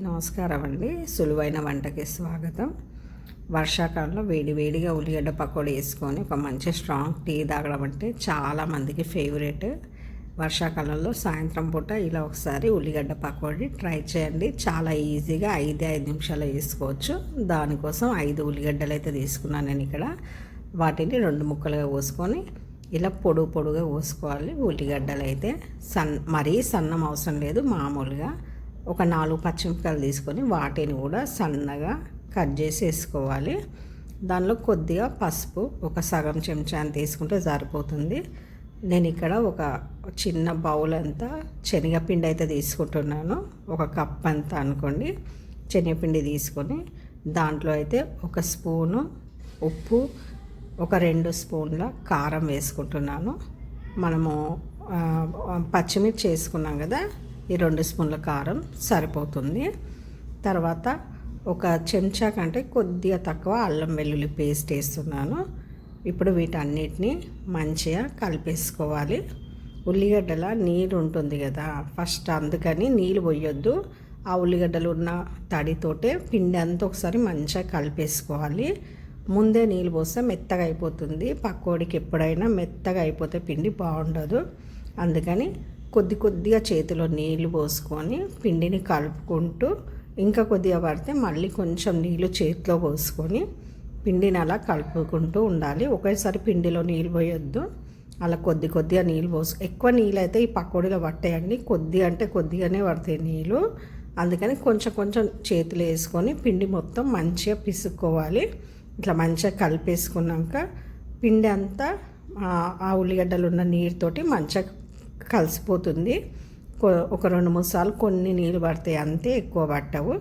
నమస్కారం అండి. సులువైన వంటకి స్వాగతం. వర్షాకాలంలో వేడివేడిగా ఉల్లిగడ్డ పకోడీ వేసుకొని ఒక మంచి స్ట్రాంగ్ టీ తాగడం అంటే చాలామందికి ఫేవరెట్. వర్షాకాలంలో సాయంత్రం పూట ఇలా ఒకసారి ఉల్లిగడ్డ పకోడీ ట్రై చేయండి. చాలా ఈజీగా 5 నిమిషాలు వేసుకోవచ్చు. దానికోసం 5 ఉల్లిగడ్డలు అయితే తీసుకున్నాను నేను ఇక్కడ. వాటిని 2 ముక్కలుగా కోసుకొని ఇలా పొడుగా కోసుకోవాలి. ఉల్లిగడ్డలు అయితే మరీ సన్నం అవసరం లేదు, మామూలుగా ఒక 4 పచ్చిమిరపకాయలు తీసుకొని వాటిని కూడా సన్నగా కట్ చేసి వేసుకోవాలి. దానిలో కొద్దిగా పసుపు ఒక సగం చెంచా తీసుకుంటే సరిపోతుంది. నేను ఇక్కడ ఒక చిన్న బౌల్ అంతా శనగపిండి అయితే తీసుకుంటున్నాను. ఒక కప్ అంతా అనుకోండి శనగపిండి తీసుకొని దాంట్లో అయితే ఒక స్పూను ఉప్పు, ఒక 2 స్పూన్ల కారం వేసుకుంటున్నాను. మనము పచ్చిమిర్చి వేసుకున్నాం కదా, ఈ 2 స్పూన్ల కారం సరిపోతుంది. తర్వాత ఒక చెంచా కంటే కొద్దిగా తక్కువ అల్లం వెల్లుల్లి పేస్ట్ వేస్తున్నాను. ఇప్పుడు వీటన్నిటిని మంచిగా కలిపేసుకోవాలి. ఉల్లిగడ్డల నీరు ఉంటుంది కదా ఫస్ట్, అందుకని నీళ్ళు పోయొద్దు. ఆ ఉల్లిగడ్డలు ఉన్న తడితోటే పిండి అంతా ఒకసారి మంచిగా కలిపేసుకోవాలి. ముందే నీళ్ళు పోస్తే మెత్తగా అయిపోతుంది. పకోడీకి ఎప్పుడైనా మెత్తగా అయిపోతే పిండి బాగుండదు. అందుకని కొద్దిగా చేతిలో నీళ్లు పోసుకొని పిండిని కలుపుకుంటూ ఇంకా కొద్దిగా పడితే మళ్ళీ కొంచెం నీళ్ళు చేతిలో పోసుకొని పిండిని అలా కలుపుకుంటూ ఉండాలి. ఒకేసారి పిండిలో నీళ్ళు పోయొద్దు. అలా కొద్దిగా నీళ్ళు ఎక్కువ నీళ్ళు అయితే ఈ పకోడీలో పట్టేయండి. కొద్దిగానే పడతాయి నీళ్ళు. అందుకని కొంచెం చేతిలో వేసుకొని పిండి మొత్తం మంచిగా పిసుక్కోవాలి. ఇట్లా మంచిగా కలిపేసుకున్నాక పిండి అంతా ఆ ఉల్లిగడ్డలు ఉన్న నీరుతోటి మంచిగా కలిసిపోతుంది. ఒక 2-3 సార్లు కొన్ని నీళ్ళు పడతాయి అంతే, ఎక్కువ పట్టవు.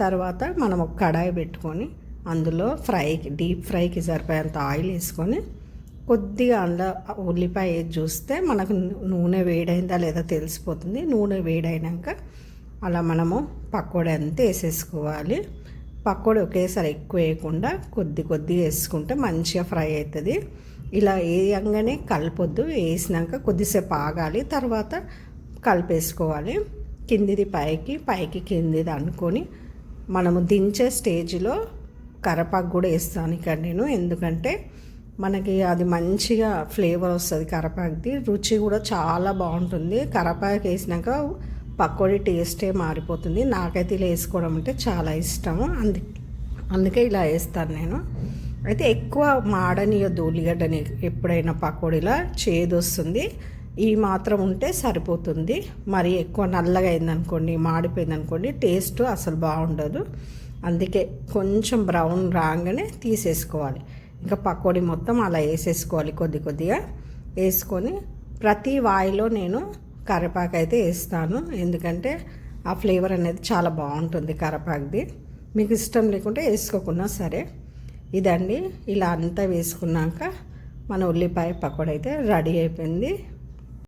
తర్వాత మనం ఒక కడాయి పెట్టుకొని అందులో డీప్ ఫ్రైకి సరిపోయేంత ఆయిల్ వేసుకొని కొద్దిగా అందులో ఉల్లిపాయ వేసి చూస్తే మనకు నూనె వేడైందా లేదా తెలిసిపోతుంది. నూనె వేడైనాక అలా మనము పకోడీ అంతా వేసేసుకోవాలి. పకోడీ ఒకేసారి ఎక్కువ వేయకుండా కొద్దిగా వేసుకుంటే మంచిగా ఫ్రై అవుతుంది. ఇలా వేయంగానే కలపొద్దు, వేసినాక కొద్దిసేపు ఆగాలి, తర్వాత కలిపేసుకోవాలి. కిందిది పైకి కిందిది అనుకొని మనము దించే స్టేజ్లో కరివేపాకు కూడా వేస్తాను ఇక్కడ నేను. ఎందుకంటే మనకి అది మంచిగా ఫ్లేవర్ వస్తుంది కరివేపాకుది, రుచి కూడా చాలా బాగుంటుంది. కరివేపాకు వేసినాక పకోడీ టేస్టే మారిపోతుంది. నాకైతే ఇలా వేసుకోవడం అంటే చాలా ఇష్టము, అందుకే ఇలా వేస్తాను నేను. అయితే ఎక్కువ మాడనియొద్దు ఉల్లిగడ్డని. ఎప్పుడైనా పకోడీలా చేదు వస్తుంది. ఈ మాత్రం ఉంటే సరిపోతుంది. మరి ఎక్కువ నల్లగా అయిందనుకోండి, మాడిపోయిందనుకోండి, టేస్ట్ అసలు బాగుండదు. అందుకే కొంచెం బ్రౌన్ రాగానే తీసేసుకోవాలి. ఇంకా పకోడీ మొత్తం అలా వేసేసుకోవాలి. కొద్దిగా వేసుకొని ప్రతి వాయిలో నేను కరివేపాకు అయితే వేస్తాను. ఎందుకంటే ఆ ఫ్లేవర్ అనేది చాలా బాగుంటుంది కరివేపాకుది. మీకు ఇష్టం లేకుంటే వేసుకోకున్నా సరే. ఇదండి, ఇలా అంతా వేసుకున్నాక మన ఉల్లిపాయ పకోడీ అయితే రెడీ అయిపోయింది.